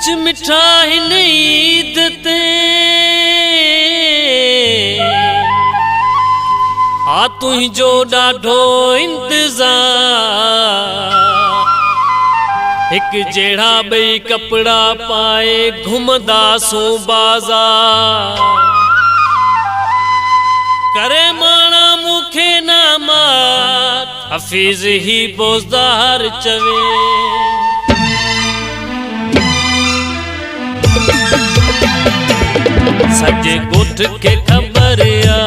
कुछ मिठा हिन ईद ते आ तुंहिंजो ॾाढो इंतज़ार। हिक जहिड़ा ॿई कपड़ा पाए घुमंदासूं बाज़ार। करे माणा मूंखे नामात हफ़ीज़ ही बोज़दार चवे। सॼे ॻोठ खे ख़बर आ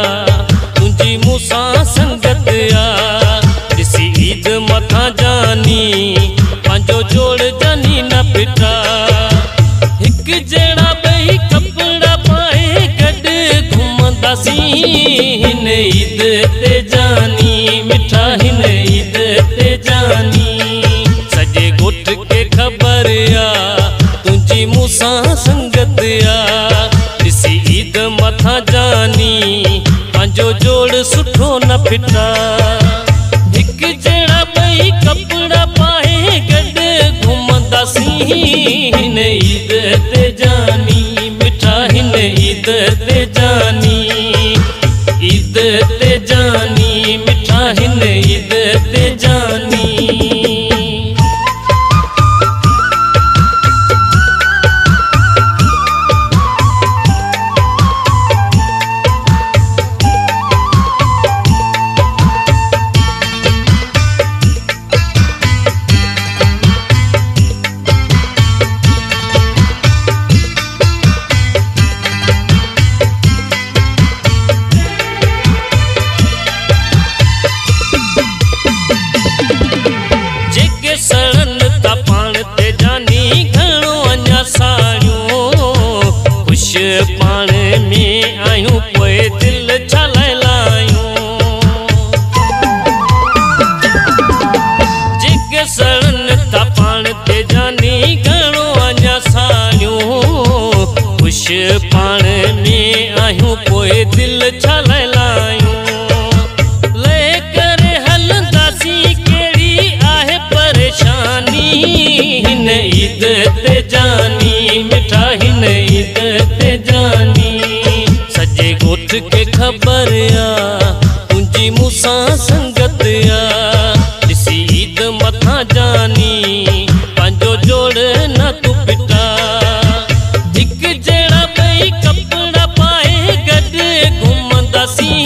तुंहिंजी मूंसां संगत आ। ॾिसी ईद मथां जानी पंहिंजो जोड़ जानी न फिटा। हिक जहिड़ा ॿई कपड़ा पाए गॾु घुमंदासीं हिन ईद ते जानी मिठा हिन ईद ते जानी। सॼे ॻोठ खे ख़बर आ तुंहिंजी मूंसां संगत आ। ॾिसी ईद मथां जानी पंहिंजो जोड़ सुठो न फिटा। हिक जहिड़ा ॿई कपड़ा पाए गॾु घुमंदासीं हिन ईद ते जानी मिठा हिन ईद ते जानी। ईद ते जानी मिठा हिन ईद ते जानी। पाण में आयूं पोइ दिल छा लायूं। जेके सड़न था पाण ते जानी घणो अञा साड़ियूं। ख़ुश पाण में आयूं पोइ दिल छा लायूं। ले करे हलंदासीं कहिड़ी आहे परेशानी हिन ईद ते जानी मिठा हिन ईद ते जानी। सॼे ॻोठ खे ख़बर आ तुंहिंजी मूंसां संगत आ। ॾिसी ईद मथां जानी पंहिंजो जोड़ न तूं फिटा। हिक जहिड़ा ॿई कपड़ा पाए गॾु घुमंदासीं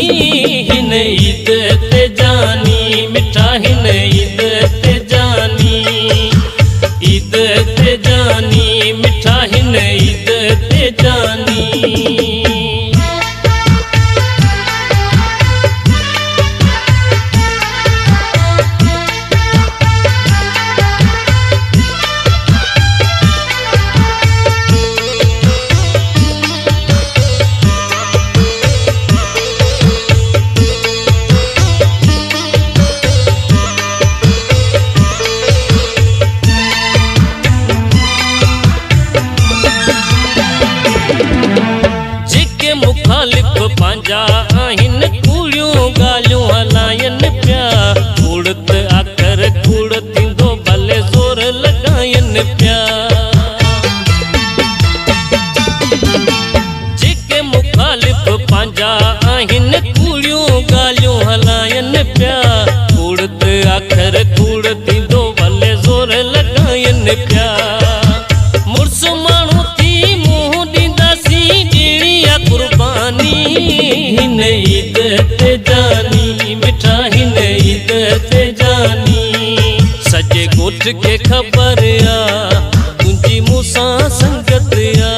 हिन ईद ते जानी मिठा हिन ईद ते जानी। ईद ते जानी मिठा हिन ईद ते जानी। मुखालिफ़ पंहिंजा आहिनि कूड़ियूं ॻाल्हियूं हलाइनि पिया। कूड़त आख़िर कूड़ थींदो भले ज़ोर लॻाइनि पिया। जेके मुखालिफ़ पंहिंजा आहिनि कूड़ियूं ॻाल्हियूं हलाइनि पिया। कूड़त आख़िर कूड़ थींदो भले ज़ोर लॻाइनि पिया। मुड़ुस माण्हू थी मुंहुं ॾींदासीं ॾियणी कुर्बानी हिन ईद ते जानी मिठा हिन ईद ते जानी। सॼे ॻोठ खे ख़बर आ तुंहिंजी मूंसां संगत आ।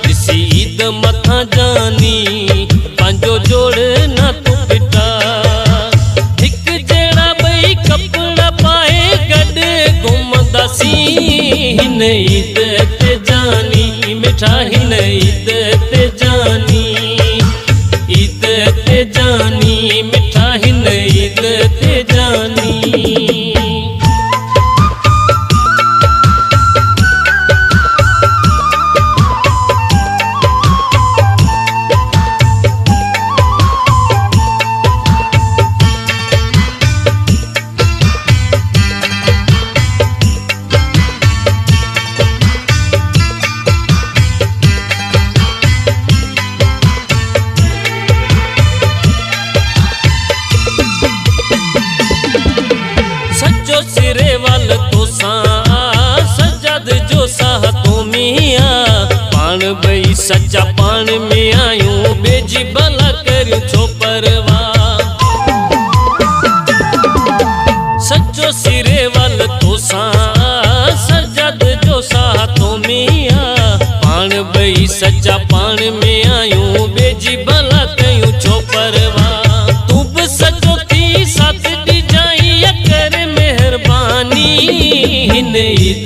ॾिसी ईद मथां जानी पंहिंजो जोड़ न तूं फिटा। हिक जहिड़ा ॿई कपड़ा पाए गॾु घुमंदासीं हिन ईद ते जानी मिठा हिन ईद ते जानी। ईद ते जानी मिठा हिन ईद ते जानी।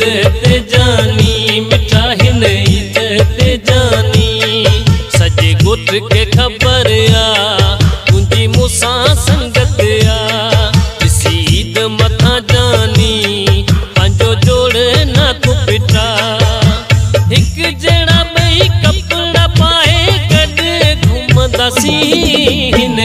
ते जानी मिठा हिन ईद ते जानी सजे गुट के खबर आ तुंजी मूसां संगत आ इसी ईद मथा जानी पंहिंजो जोड़ ना तू पिटा हिक जड़ा बई कपड़ा पाए गॾु घुमंदासीं हिन